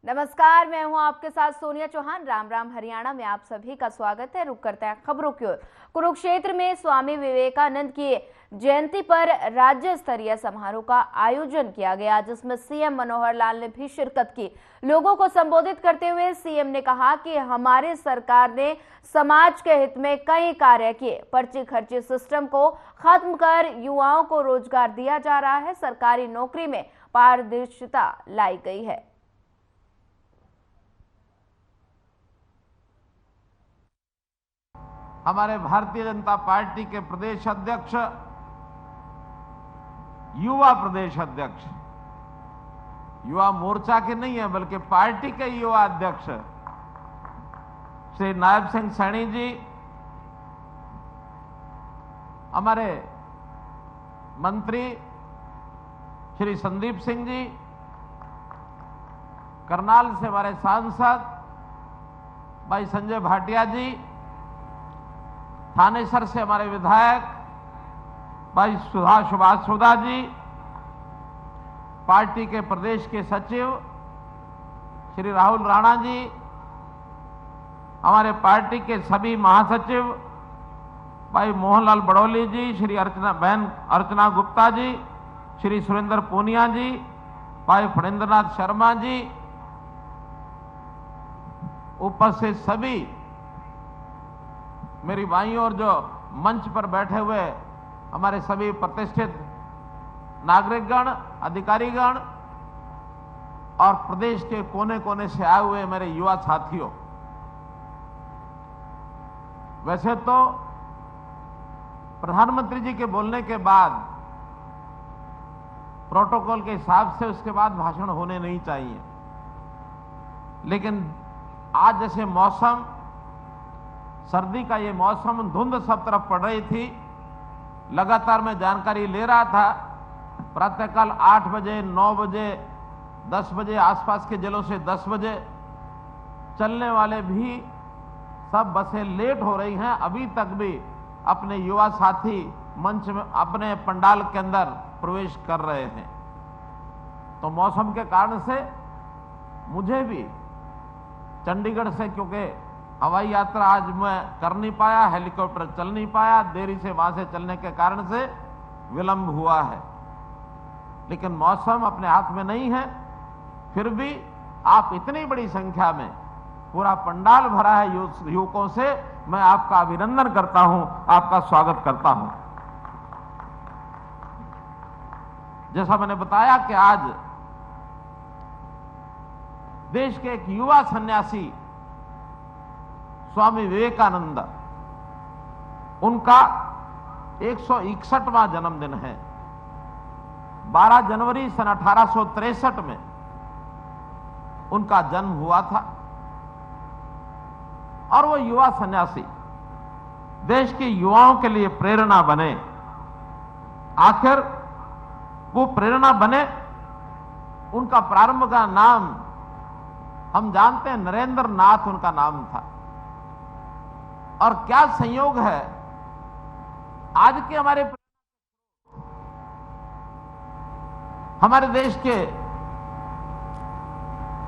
नमस्कार, मैं हूं आपके साथ सोनिया चौहान। राम राम हरियाणा में आप सभी का स्वागत है। रुक करते हैं खबरों की ओर। कुरुक्षेत्र में स्वामी विवेकानंद की जयंती पर राज्य स्तरीय समारोह का आयोजन किया गया, जिसमें सीएम मनोहर लाल ने भी शिरकत की। लोगों को संबोधित करते हुए सीएम ने कहा कि हमारी सरकार ने समाज के हित में कई कार्य किए। पर्ची खर्ची सिस्टम को खत्म कर युवाओं को रोजगार दिया जा रहा है। सरकारी नौकरी में पारदर्शिता लाई गई है। हमारे भारतीय जनता पार्टी के प्रदेश अध्यक्ष, युवा प्रदेश अध्यक्ष, युवा मोर्चा के नहीं है बल्कि पार्टी के युवा अध्यक्ष श्री नायब सिंह सैनी जी, हमारे मंत्री श्री संदीप सिंह जी, करनाल से हमारे सांसद भाई संजय भाटिया जी, थानेसर से हमारे विधायक भाई सुभाष सुधा जी, पार्टी के प्रदेश के सचिव श्री राहुल राणा जी, हमारे पार्टी के सभी महासचिव भाई मोहनलाल बड़ौली जी, श्री अर्चना गुप्ता जी, श्री सुरेंद्र पूनिया जी, भाई फणेंद्रनाथ शर्मा जी, उपस्थित सभी मेरी भाइयों और जो मंच पर बैठे हुए हमारे सभी प्रतिष्ठित नागरिकगण, अधिकारीगण और प्रदेश के कोने कोने से आए हुए मेरे युवा साथियों, वैसे तो प्रधानमंत्री जी के बोलने के बाद प्रोटोकॉल के हिसाब से उसके बाद भाषण होने नहीं चाहिए, लेकिन आज जैसे मौसम, सर्दी का ये मौसम, धुंध सब तरफ पड़ रही थी, लगातार मैं जानकारी ले रहा था। प्रातःकाल 8 बजे, 9 बजे, 10 बजे आसपास के जिलों से 10 बजे चलने वाले भी सब बसें लेट हो रही हैं। अभी तक भी अपने युवा साथी मंच में अपने पंडाल के अंदर प्रवेश कर रहे हैं। तो मौसम के कारण से मुझे भी चंडीगढ़ से, क्योंकि हवाई यात्रा आज मैं कर नहीं पाया, हेलीकॉप्टर चल नहीं पाया, देरी से वहां से चलने के कारण से विलंब हुआ है, लेकिन मौसम अपने हाथ में नहीं है। फिर भी आप इतनी बड़ी संख्या में, पूरा पंडाल भरा है युवकों से, मैं आपका अभिनंदन करता हूं, आपका स्वागत करता हूं। जैसा मैंने बताया कि आज देश के एक युवा सन्यासी स्वामी विवेकानंद, उनका 161वां जन्मदिन है। 12 जनवरी सन 1863 में उनका जन्म हुआ था और वो युवा सन्यासी देश के युवाओं के लिए प्रेरणा बने। आखिर वो प्रेरणा बने, उनका प्रारंभ का नाम हम जानते हैं, नरेंद्र नाथ उनका नाम था। और क्या संयोग है, आज के हमारे देश के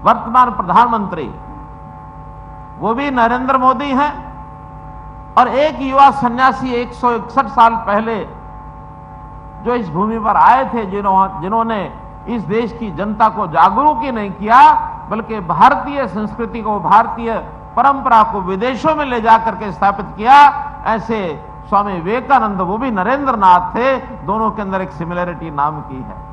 वर्तमान प्रधानमंत्री वो भी नरेंद्र मोदी हैं, और एक युवा सन्यासी 161 साल पहले जो इस भूमि पर आए थे, जिन्होंने इस देश की जनता को जागरूक ही नहीं किया, बल्कि भारतीय संस्कृति को, भारतीय परंपरा को विदेशों में ले जाकर के स्थापित किया, ऐसे स्वामी विवेकानंद, वो भी नरेंद्र नाथ थे। दोनों के अंदर एक सिमिलरिटी नाम की है।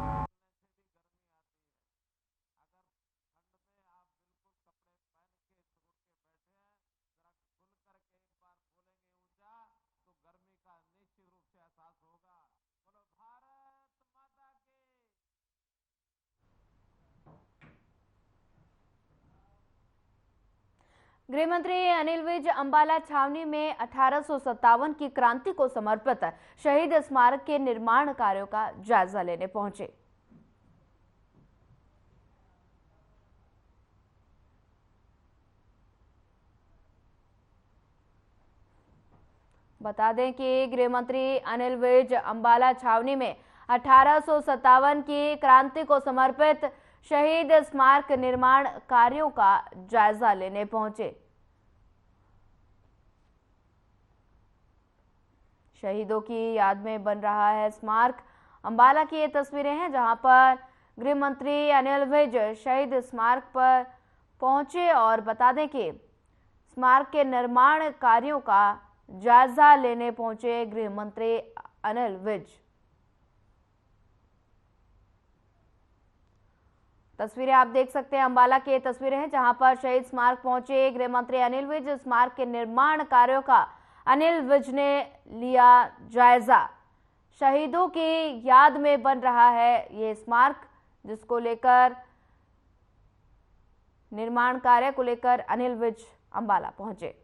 गृह मंत्री अनिल विज अंबाला छावनी में 1857 की क्रांति को समर्पित शहीद स्मारक के निर्माण कार्यों का जायजा लेने पहुंचे। बता दें कि गृह मंत्री अनिल विज अंबाला छावनी में 1857 की क्रांति को समर्पित शहीद स्मारक निर्माण कार्यों का जायजा लेने पहुंचे। शहीदों की याद में बन रहा है स्मारक। अंबाला की ये तस्वीरें हैं जहां पर गृह मंत्री अनिल विज शहीद स्मारक पर पहुंचे और बता दें कि स्मारक के निर्माण कार्यों का जायजा लेने पहुंचे गृह मंत्री अनिल विज। तस्वीरें आप देख सकते हैं, अंबाला की तस्वीरें हैं जहां पर शहीद स्मारक पहुंचे गृह मंत्री अनिल विज। स्मारक के निर्माण कार्यों का अनिल विज ने लिया जायजा। शहीदों की याद में बन रहा है ये स्मारक, जिसको लेकर निर्माण कार्य को लेकर अनिल विज अंबाला पहुंचे।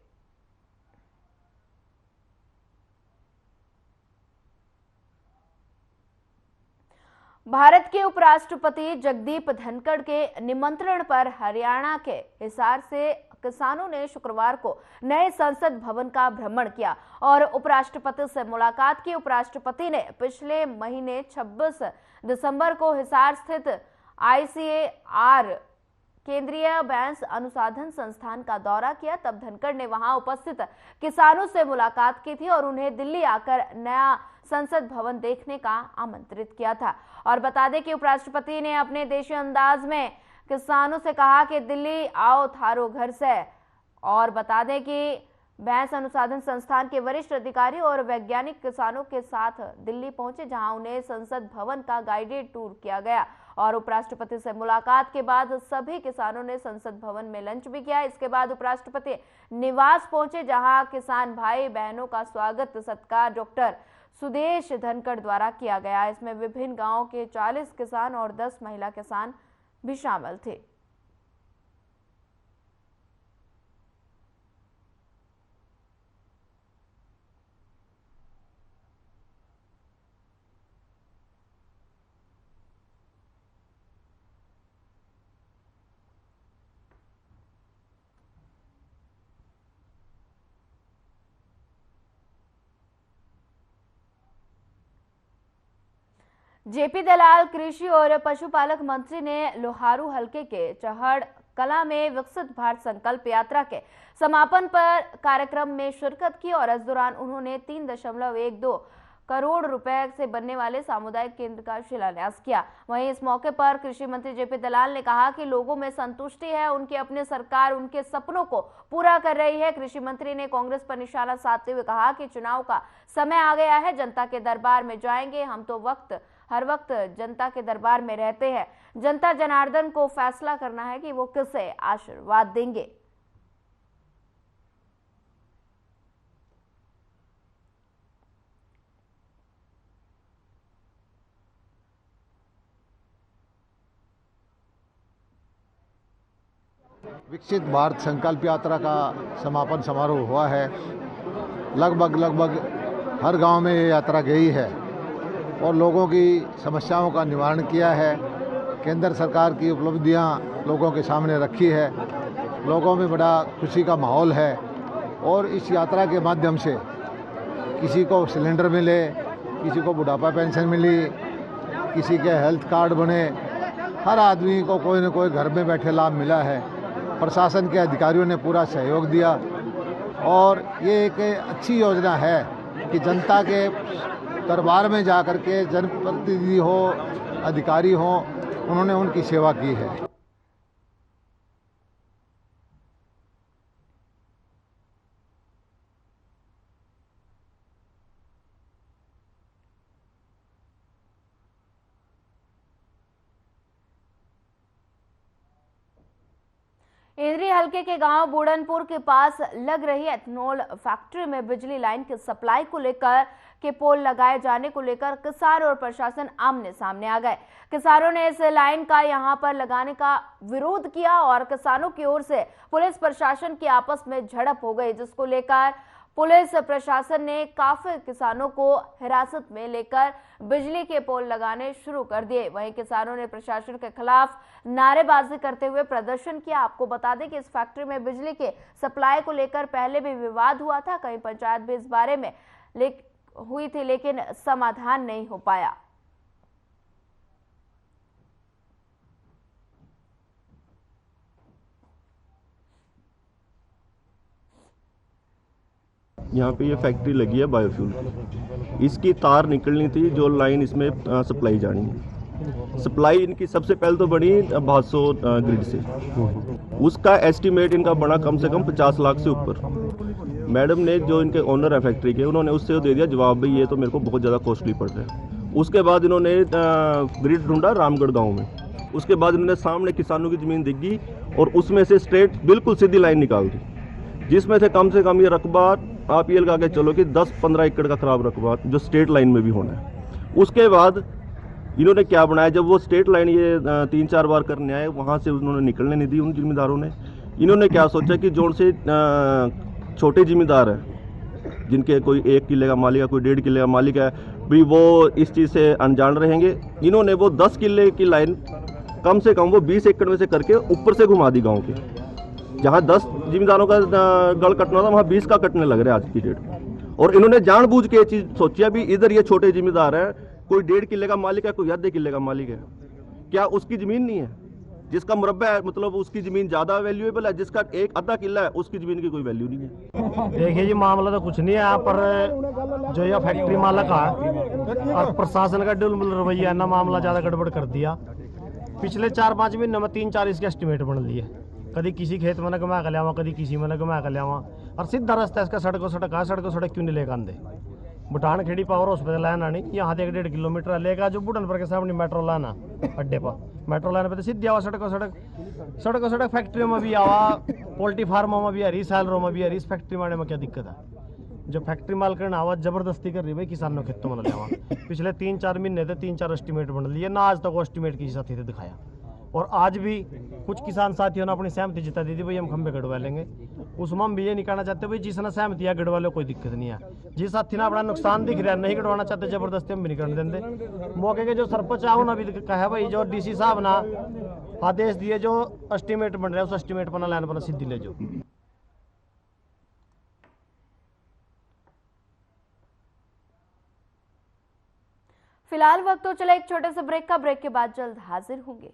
भारत के उपराष्ट्रपति जगदीप धनखड़ के निमंत्रण पर हरियाणा के हिसार से किसानों ने शुक्रवार को नए संसद भवन का भ्रमण किया और उपराष्ट्रपति से मुलाकात की। उपराष्ट्रपति ने पिछले महीने 26 दिसंबर को हिसार स्थित ICAR केंद्रीय बैंस अनुसंधान संस्थान का दौरा किया। तब धनखड़ ने वहां उपस्थित किसानों से मुलाकात की थी और उन्हें दिल्ली आकर नया संसद भवन देखने का आमंत्रित किया था। और बता दें कि उपराष्ट्रपति ने अपने देशी अंदाज में किसानों से कहा कि दिल्ली आओ थारो घर से। और बता दें कि बैंस अनुसंधान संस्थान के वरिष्ठ अधिकारी और वैज्ञानिक किसानों के साथ दिल्ली पहुंचे, जहां उन्हें संसद भवन का गाइडेड टूर किया गया। और उपराष्ट्रपति से मुलाकात के बाद सभी किसानों ने संसद भवन में लंच भी किया। इसके बाद उपराष्ट्रपति निवास पहुंचे, जहां किसान भाई बहनों का स्वागत सत्कार डॉक्टर सुदेश धनखड़ द्वारा किया गया। इसमें विभिन्न गांवों के 40 किसान और 10 महिला किसान भी शामिल थे। जेपी दलाल कृषि और पशुपालक मंत्री ने लोहारू हलके के चहड़ कला में विकसित भारत संकल्प यात्रा के समापन पर कार्यक्रम में शिरकत की और इस दौरान उन्होंने 3.12 करोड़ रुपए से बनने वाले सामुदायिक केंद्र का शिलान्यास किया। वहीं इस मौके पर कृषि मंत्री जेपी दलाल ने कहा कि लोगों में संतुष्टि है, उनकी अपनी सरकार उनके सपनों को पूरा कर रही है। कृषि मंत्री ने कांग्रेस पर निशाना साधते हुए कहा कि चुनाव का समय आ गया है, जनता के दरबार में जाएंगे। हम तो हर वक्त जनता के दरबार में रहते हैं। जनता जनार्दन को फैसला करना है कि वो किसे आशीर्वाद देंगे। विकसित भारत संकल्प यात्रा का समापन समारोह हुआ है। लगभग हर गांव में ये यात्रा गई है और लोगों की समस्याओं का निवारण किया है। केंद्र सरकार की उपलब्धियां लोगों के सामने रखी है। लोगों में बड़ा खुशी का माहौल है और इस यात्रा के माध्यम से किसी को सिलेंडर मिले, किसी को बुढ़ापा पेंशन मिली, किसी के हेल्थ कार्ड बने, हर आदमी को कोई न कोई घर में बैठे लाभ मिला है। प्रशासन के अधिकारियों ने पूरा सहयोग दिया और ये एक अच्छी योजना है कि जनता के दरबार में जाकर के जनप्रतिनिधि हो, अधिकारी हो, उन्होंने उनकी सेवा की है। इंद्री हलके के गांव बूढ़नपुर के पास लग रही एथेनॉल फैक्ट्री में बिजली लाइन की सप्लाई को लेकर के पोल लगाए जाने को लेकर किसान और प्रशासन आमने सामने आ गए। किसानों ने इस लाइन का यहां पर लगाने का विरोध किया और किसानों की ओर से पुलिस प्रशासन की आपस में झड़प हो गई, जिसको लेकर पुलिस प्रशासन ने काफी किसानों को हिरासत में लेकर बिजली के पोल लगाने शुरू कर दिए। वहीं किसानों ने प्रशासन के खिलाफ नारेबाजी करते हुए प्रदर्शन किया। आपको बता दें कि इस फैक्ट्री में बिजली के सप्लाई को लेकर पहले भी विवाद हुआ था, कहीं पंचायत भी इस बारे में हुई थी, लेकिन समाधान नहीं हो पाया। यहाँ पे ये फैक्ट्री लगी है बायोफ्यूल की। इसकी तार निकलनी थी जो लाइन इसमें सप्लाई जानी है। सप्लाई इनकी सबसे पहले तो बनी 500 ग्रिड से। उसका एस्टीमेट इनका बना कम से कम 50 लाख से ऊपर। मैडम ने जो इनके ओनर है फैक्ट्री के, उन्होंने उससे दे दिया जवाब, भाई ये तो मेरे को बहुत ज़्यादा कॉस्टली पड़ रहा है। उसके बाद इन्होंने ग्रिड ढूंढा रामगढ़ गाँव में। उसके बाद इन्होंने सामने किसानों की ज़मीन दिखी और उसमें से स्ट्रेट बिल्कुल सीधी लाइन निकाल दी, जिसमें से कम ये रकबा आप ये लगा के चलो कि 10-15 एकड़ का खराब रकबा जो स्टेट लाइन में भी होना है। उसके बाद इन्होंने क्या बनाया, जब वो स्टेट लाइन ये 3-4 बार करने आए, वहाँ से उन्होंने निकलने नहीं दी उन जिम्मेदारों ने। इन्होंने क्या सोचा कि जो से छोटे जिम्मेदार हैं, जिनके कोई 1 किले का मालिक है, कोई 1.5 किले का मालिक है, भी वो इस चीज़ से अनजान रहेंगे। इन्होंने वो 10 किले की लाइन कम से कम वो 20 एकड़ में से करके ऊपर से घुमा दी गाँव के। जहाँ 10 जिम्मेदारों का गढ़ कटना था, वहाँ 20 का कटने लग रहा है आज की डेट में। और इन्होंने जानबूझ के ये चीज़ सोची, अभी इधर ये छोटे जिम्मेदार है, कोई 1.5 किले का मालिक है, कोई आधे किले का मालिक है, क्या उसकी ज़मीन नहीं है? जिसका मुरब्बा है मतलब उसकी ज़मीन ज़्यादा वैल्यूएबल है, जिसका 1-आधा किला है उसकी ज़मीन की कोई वैल्यू नहीं है। देखिए जी, मामला तो कुछ नहीं है यहाँ पर। जो यह फैक्ट्री मालक है और प्रशासन का डुलमुल रवैया है ना, मामला ज़्यादा गड़बड़ कर दिया। पिछले 4-5 महीने में 3-4 इसके एस्टिमेट बन लिए। कभी किसी खेत में न घुमा कर लियावा, कभी किसी में न घुमा कर लियावा। और सीधा रास्ता इसका सड़कों सड़क क्यों नहीं लेकर आंदे? भूटान खेड़ी पावर हॉस्पिटल लाना नहीं, यहाँ से 1.5 किलोमीटर लेगा जो बुढ़नपुर के सामने मेट्रो लाना अड्डे पर। मेट्रो लाने पे तो सीधे आवा सड़कों सड़क फैक्ट्रियों में भी आवा, पोल्ट्री फार्मों में भी आ रही, सैलरों में भी आ रही। इस फैक्ट्री मारने में क्या दिक्कत है? जो फैक्ट्री मालक ने आवाज जबरदस्ती कर रही भाई किसानों खेतों में लिया। पिछले 3-4 महीने थे 3-4 एस्टिमेट बन लिए ना, आज तक वो एस्टिमेट किसी साथी ने दिखाया। और आज भी कुछ किसान साथियों ने अपनी सहमति जता दी थी भाई हम खंबे गड़वा लेंगे। उसमें हम भी ये निकालना चाहते भाई जिसने सहमति है गड़वा लो, कोई दिक्कत नहीं है। जिस साथी ने अपना नुकसान दिख रहा है नहीं गड़वाना चाहते, जबरदस्ती हम भी नहीं करने देंगे। मौके के जो सरपंच है उन्होंने भी कहा भाई जो DC साहब ना आदेश दिए, जो एस्टिमेट बन रहा है उस एस्टिमेट पर लाइन पर सीधी ले जाओ। फिलहाल वक्त तो चला एक छोटे से ब्रेक का। ब्रेक के बाद जल्द हाजिर होंगे।